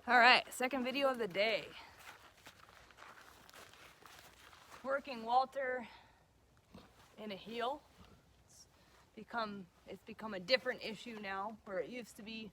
All right, second video of the day. Working Walter in a heel. It's become a different issue now, where it used to be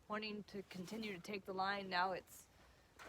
wanting to continue to take the line. Now it's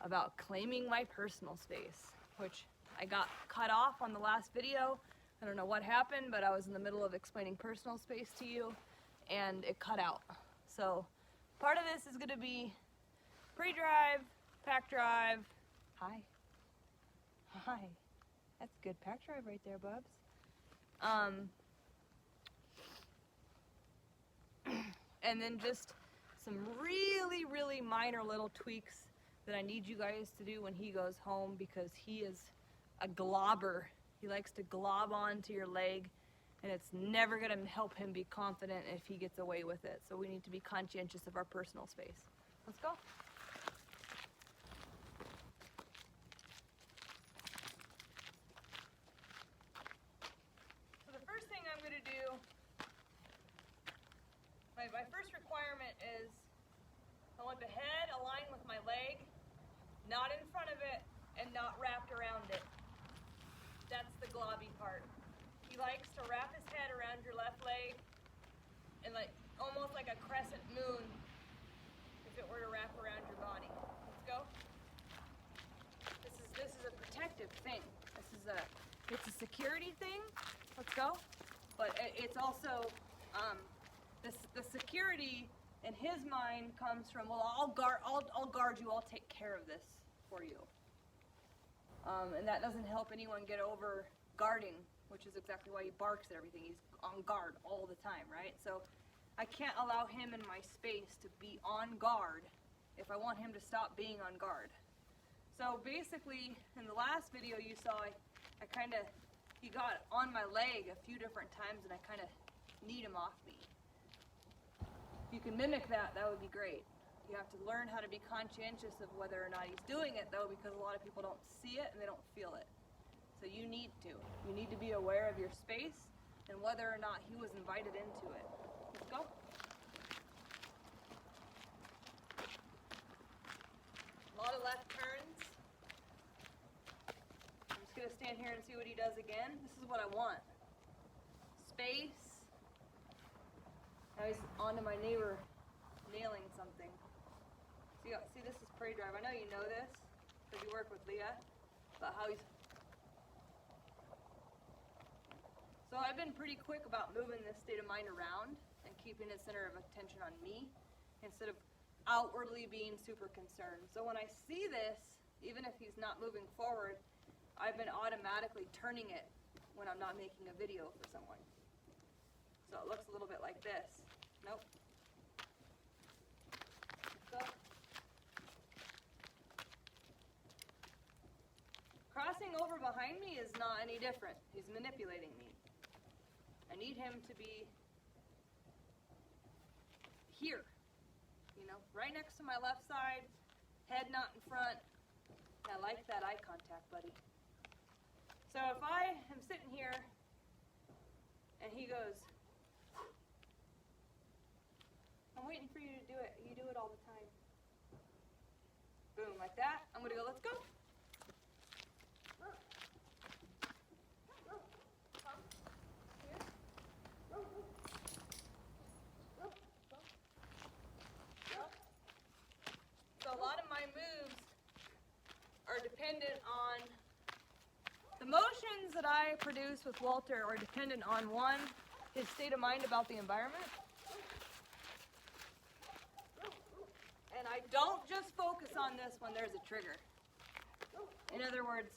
about claiming my personal space, which I got cut off on the last video. I don't know what happened, but I was in the middle of explaining personal space to you and it cut out. So part of this is going to be pre-drive, pack drive. Hi. That's a good pack drive right there, bubs. And then just some really minor little tweaks that I need you guys to do when he goes home, because he is a globber. He likes to glob onto your leg, and it's never going to help him be confident if he gets away with it. So we need to be conscientious of our personal space. Let's go. So the first thing I'm going to do, my first requirement is I want the head aligned with my leg, not in front of it and not wrapped around it. That's the globby part. He likes to wrap his head around your left leg and almost like a crescent moon if it were to wrap around your body. Let's go. This is a protective thing. It's a security thing. Let's go. But it's also the security in his mind comes from, well, I'll guard you. I'll take care of this for you. And that doesn't help anyone get over guarding, which is exactly why he barks at everything. He's on guard all the time, right? So I can't allow him in my space to be on guard if I want him to stop being on guard. So basically, in the last video you saw, he got on my leg a few different times and I kind of kneed him off me. If you can mimic that, that would be great. You have to learn how to be conscientious of whether or not he's doing it, though, because a lot of people don't see it and they don't feel it. So you need to. You need to be aware of your space and whether or not he was invited into it. Let's go. A lot of left turns. I'm just going to stand here and see what he does again. This is what I want. Space. Now he's onto my neighbor nailing something. See, this is pre-drive. I know you know this because you work with Leah, but how he's... So I've been pretty quick about moving this state of mind around and keeping the center of attention on me instead of outwardly being super concerned. So when I see this, even if he's not moving forward, I've been automatically turning it when I'm not making a video for someone. So it looks a little bit like this. Nope. So, crossing over behind me is not any different. He's manipulating me. I need him to be here, right next to my left side, head not in front. I like that eye contact, buddy. So if I am sitting here and he goes, I'm waiting for you to do it. You do it all the time. Boom, like that. I'm going to go, let's go. So a lot of my moves are dependent on the motions that I produce with Walter are dependent on, one, his state of mind about the environment. And I don't just focus on this when there's a trigger. In other words,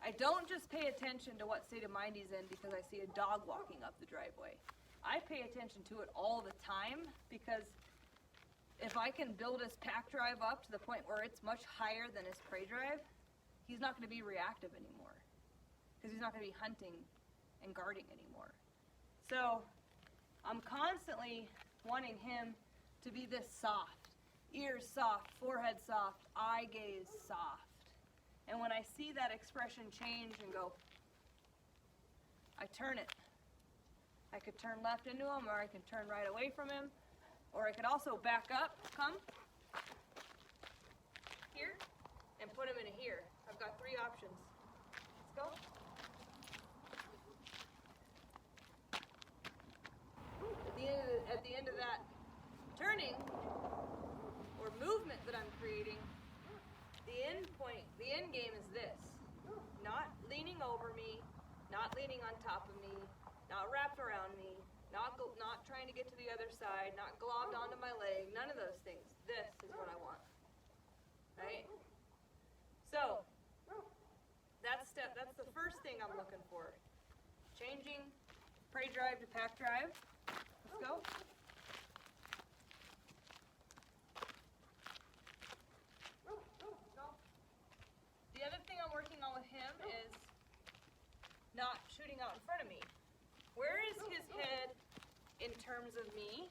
I don't just pay attention to what state of mind he's in because I see a dog walking up the driveway. I pay attention to it all the time, because if I can build his pack drive up to the point where it's much higher than his prey drive, he's not going to be reactive anymore, because he's not going to be hunting and guarding anymore. So I'm constantly wanting him to be this soft. Ears soft, forehead soft, eye gaze soft. And when I see that expression change and go, I turn it. I could turn left into him, or I can turn right away from him, or I could also back up, come, options. Let's go. At the end of that turning or movement that I'm creating, the end point, the end game is this. Not leaning over me, not leaning on top of me, not wrapped around me, not trying to get to the other side, not globbed onto my leg, none of those things. This is what I want. Right? So, that's the first thing I'm looking for. Changing prey drive to pack drive. Let's go. The other thing I'm working on with him is not shooting out in front of me. Where is his head in terms of me?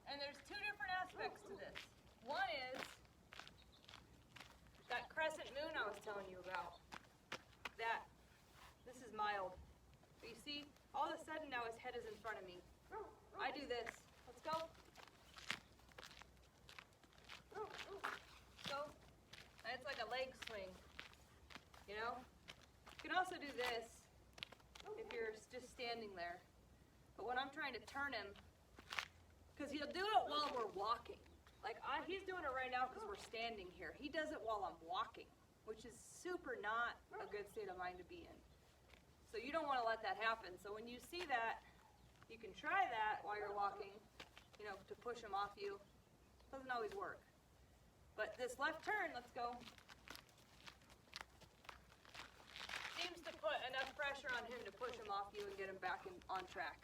And there's two different aspects to this. One is that crescent moon I was telling you about. This is mild. But you see, all of a sudden now his head is in front of me. I do this. Let's go. Go. And it's like a leg swing. You know? You can also do this if you're just standing there. But when I'm trying to turn him, because he'll do it while we're walking. Like he's doing it right now because we're standing here. He does it while I'm walking, which is super not a good state of mind to be in. So you don't want to let that happen. So when you see that, you can try that while you're walking, you know, to push him off you. Doesn't always work. But this left turn, let's go, seems to put enough pressure on him to push him off you and get him back on track.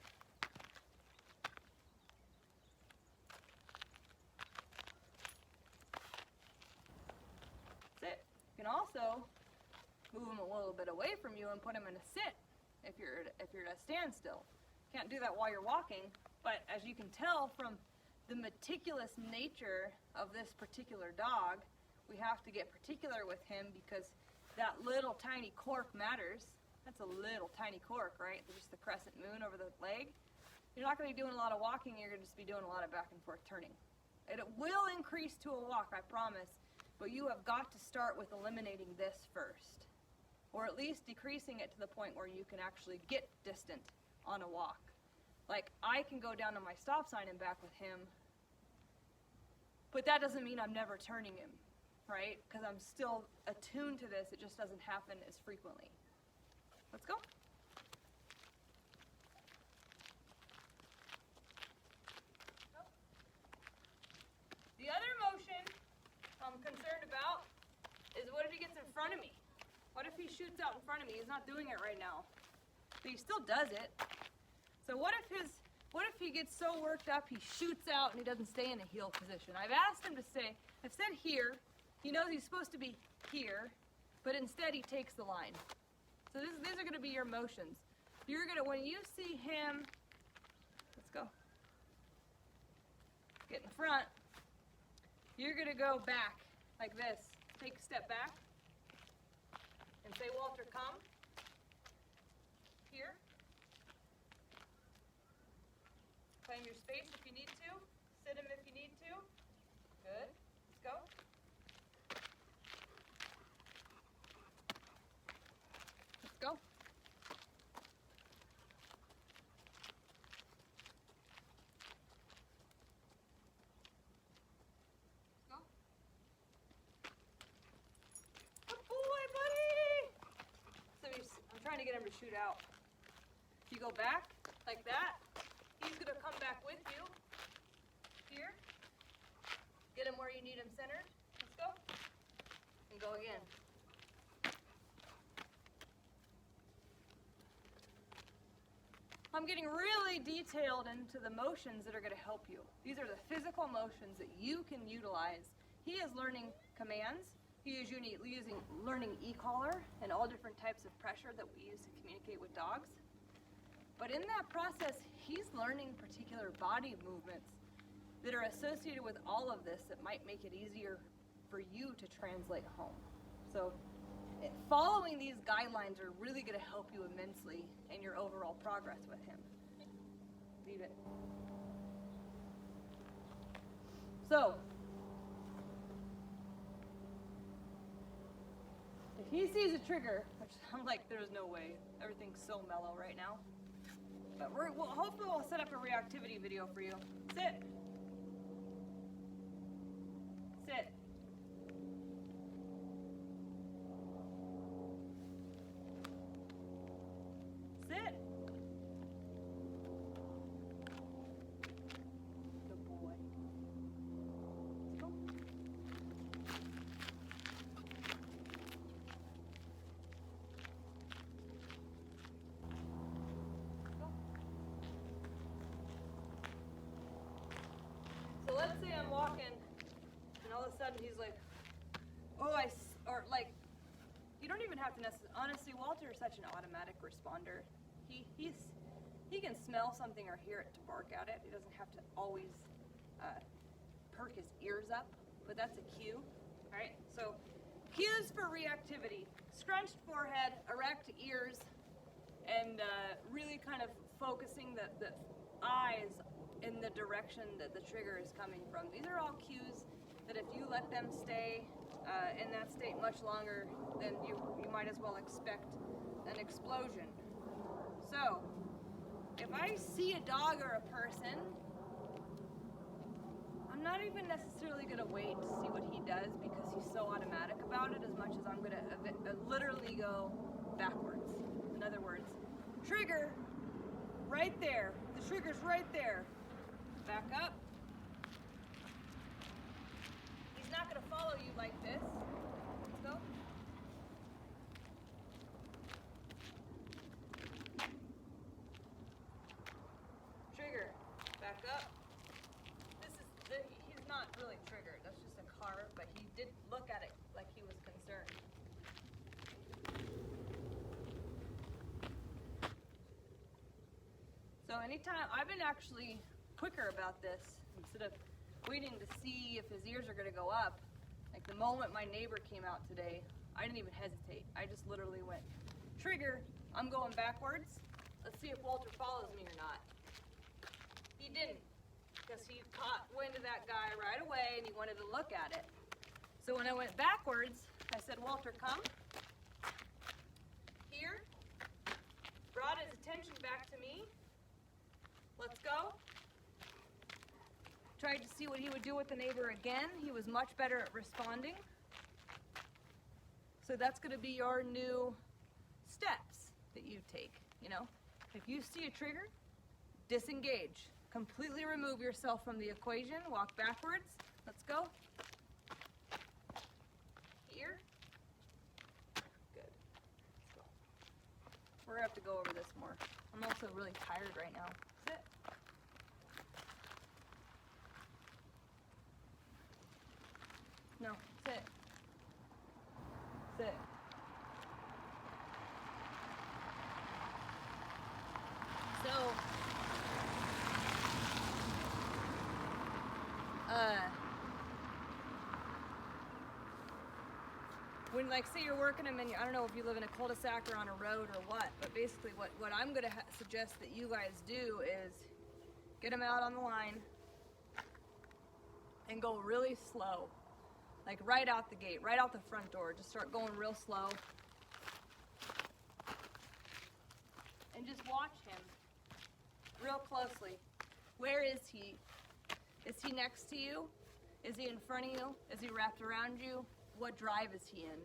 Sit. You can also move him a little bit away from you and put him in a sit if you're at a standstill. Can't do that while you're walking, but as you can tell from the meticulous nature of this particular dog, we have to get particular with him because that little tiny cork matters. That's a little tiny cork, right? Just the crescent moon over the leg. You're not going to be doing a lot of walking, you're going to just be doing a lot of back and forth turning. It will increase to a walk, I promise, but you have got to start with eliminating this first. Or at least decreasing it to the point where you can actually get distant on a walk. Like, I can go down to my stop sign and back with him, but that doesn't mean I'm never turning him, right? Because I'm still attuned to this, it just doesn't happen as frequently. Let's go. The other motion I'm concerned about is what if he gets in front of me? What if he shoots out in front of me? He's not doing it right now, but he still does it. So what if he gets so worked up he shoots out and he doesn't stay in a heel position? I've asked him to stay. I've said here. He knows he's supposed to be here, but instead he takes the line. So these are going to be your motions. You're going to, when you see him, let's go, get in front, you're going to go back like this. Take a step back. And say, Walter, come. Here. Claim your space if you need to. Sit him if you need to. Good. Let's go. Let's go. Trying to get him to shoot out. If you go back like that, he's going to come back with you. Here. Get him where you need him centered. Let's go. And go again. I'm getting really detailed into the motions that are going to help you. These are the physical motions that you can utilize. He is learning commands. He is learning e-collar and all different types of pressure that we use to communicate with dogs. But in that process, he's learning particular body movements that are associated with all of this that might make it easier for you to translate home. So following these guidelines are really going to help you immensely in your overall progress with him. Leave it. So, if he sees a trigger, which I'm like, there's no way. Everything's so mellow right now. But hopefully we'll set up a reactivity video for you. Sit. Sit. Sit. Good boy. Let's go. So let's say I'm walking, and all of a sudden he's like, oh, or like, you don't even have to necessarily, honestly, Walter is such an automatic responder. He can smell something or hear it to bark at it. He doesn't have to always perk his ears up, but that's a cue. All right, so cues for reactivity: scrunched forehead, erect ears, and really kind of focusing the eyes in the direction that the trigger is coming from. These are all cues that if you let them stay in that state much longer, then you might as well expect an explosion. So, if I see a dog or a person, I'm not even necessarily going to wait to see what he does because he's so automatic about it, as much as I'm going to literally go backwards. In other words, trigger right there. The trigger's right there. Back up. He's not going to follow you like this. Let's go. Trigger. Back up. He's not really triggered. That's just a car, but he did look at it like he was concerned. So anytime, I've been actually quicker about this, instead of waiting to see if his ears are going to go up. Like the moment my neighbor came out today, I didn't even hesitate. I just literally went, trigger, I'm going backwards. Let's see if Walter follows me or not. He didn't, because he caught wind of that guy right away and he wanted to look at it. So when I went backwards, I said, Walter, come. Here. Brought his attention back to me. Let's go. Tried to see what he would do with the neighbor again. He was much better at responding. So that's going to be your new steps that you take, you know. If you see a trigger, disengage. Completely remove yourself from the equation. Walk backwards. Let's go. Here. Good. Let's go. We're going to have to go over this more. I'm also really tired right now. Sit. No, sit. Sit. So, when, like, say you're working them and I don't know if you live in a cul-de-sac or on a road or what, but basically what I'm going to suggest that you guys do is get them out on the line and go really slow. Like right out the gate, right out the front door. Just start going real slow. And just watch him real closely. Where is he? Is he next to you? Is he in front of you? Is he wrapped around you? What drive is he in?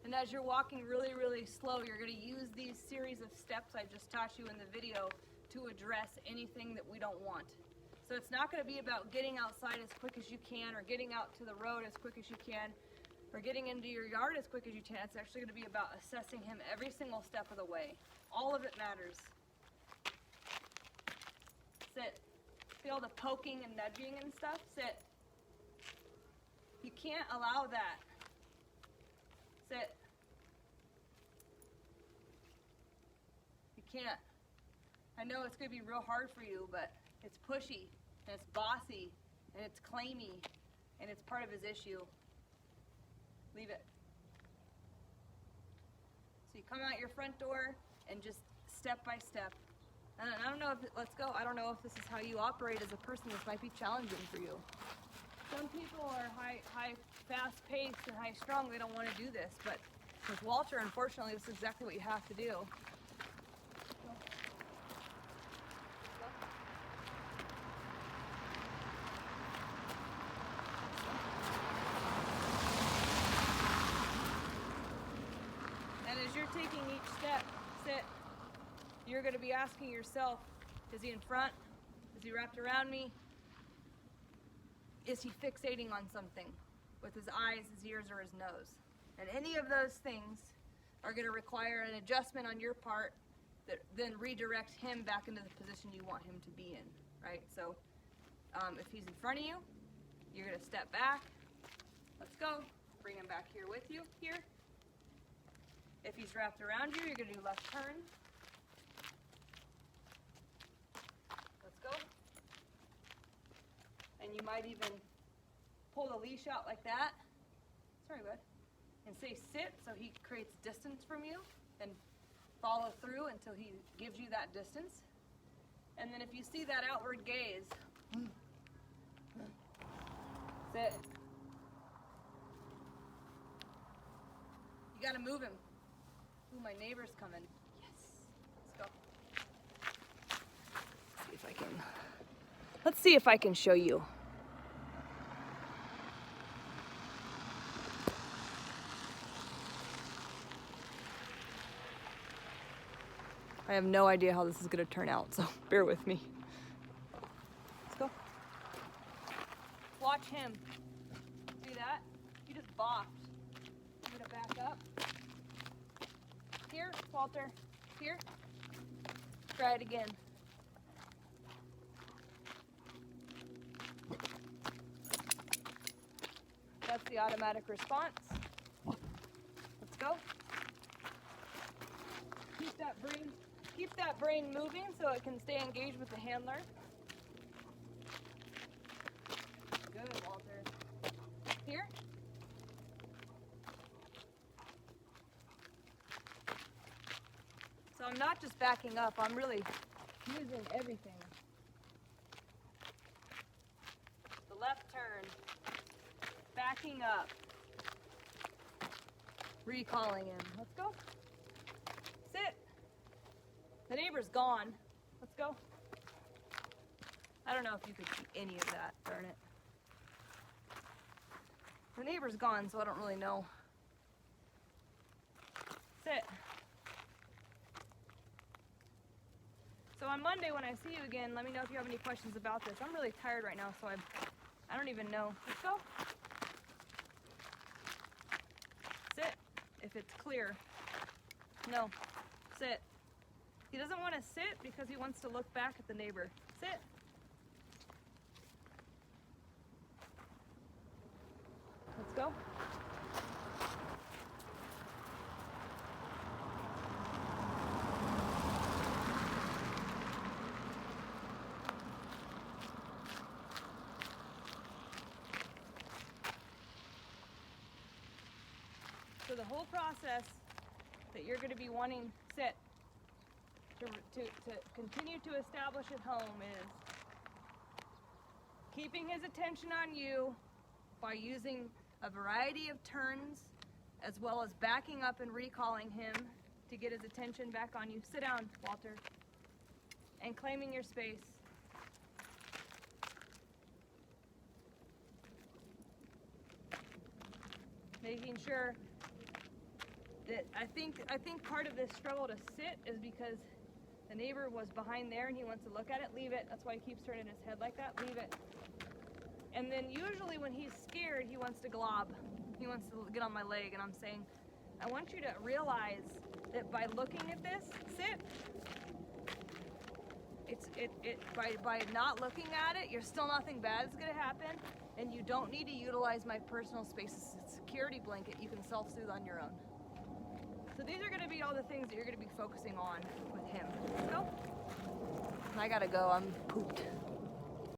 And as you're walking really, really slow, you're going to use these series of steps I just taught you in the video to address anything that we don't want. So it's not going to be about getting outside as quick as you can, or getting out to the road as quick as you can, or getting into your yard as quick as you can. It's actually going to be about assessing him every single step of the way. All of it matters. Sit. Feel the poking and nudging and stuff? Sit. You can't allow that. Sit. You can't. I know it's going to be real hard for you, but it's pushy, and it's bossy, and it's claimy, and it's part of his issue. Leave it. So you come out your front door and just step by step. And I don't know if, let's go, I don't know if this is how you operate as a person. This might be challenging for you. Some people are fast paced and high strung. They don't want to do this, but with Walter, unfortunately, this is exactly what you have to do. And as you're taking each step, sit, you're going to be asking yourself, is he in front? Is he wrapped around me? Is he fixating on something with his eyes, his ears, or his nose? And any of those things are going to require an adjustment on your part that then redirect him back into the position you want him to be in, right? So if he's in front of you, you're going to step back. Let's go. Bring him back here with you, here. If he's wrapped around you, you're going to do left turn. Let's go. And you might even pull the leash out like that. Sorry, bud. And say sit, so he creates distance from you, and follow through until he gives you that distance. And then if you see that outward gaze, sit. You gotta move him. Ooh, my neighbor's coming. Yes. Let's go. See if I can. Let's see if I can show you. I have no idea how this is going to turn out, so bear with me. Let's go. Watch him. See that? He just bopped. I'm going to back up. Here, Walter. Here. Try it again. That's the automatic response. Let's go. Keep that brain moving so it can stay engaged with the handler. Good, Walter. Here. So I'm not just backing up, I'm really using everything. The left turn. Backing up. Recalling him. Let's go. Sit. The neighbor's gone. Let's go. I don't know if you could see any of that, darn it. The neighbor's gone, so I don't really know. Sit. So on Monday when I see you again, let me know if you have any questions about this. I'm really tired right now, so I don't even know. Let's go. Sit. If it's clear. No. Sit. He doesn't want to sit because he wants to look back at the neighbor. Sit. Let's go. So the whole process that you're going to be wanting, sit, to continue to establish at home is keeping his attention on you by using a variety of turns, as well as backing up and recalling him to get his attention back on you. Sit down, Walter. And claiming your space. Making sure that I think part of this struggle to sit is because the neighbor was behind there and he wants to look at it. Leave it. That's why he keeps turning his head like that. Leave it. And then usually when he's scared, he wants to glob. He wants to get on my leg, and I'm saying, I want you to realize that by looking at this, sit. By not looking at it, nothing bad is gonna happen, and you don't need to utilize my personal space as a security blanket. You can self-soothe on your own. So these are gonna be all the things that you're gonna be focusing on with him. Let's go. I gotta go, I'm pooped.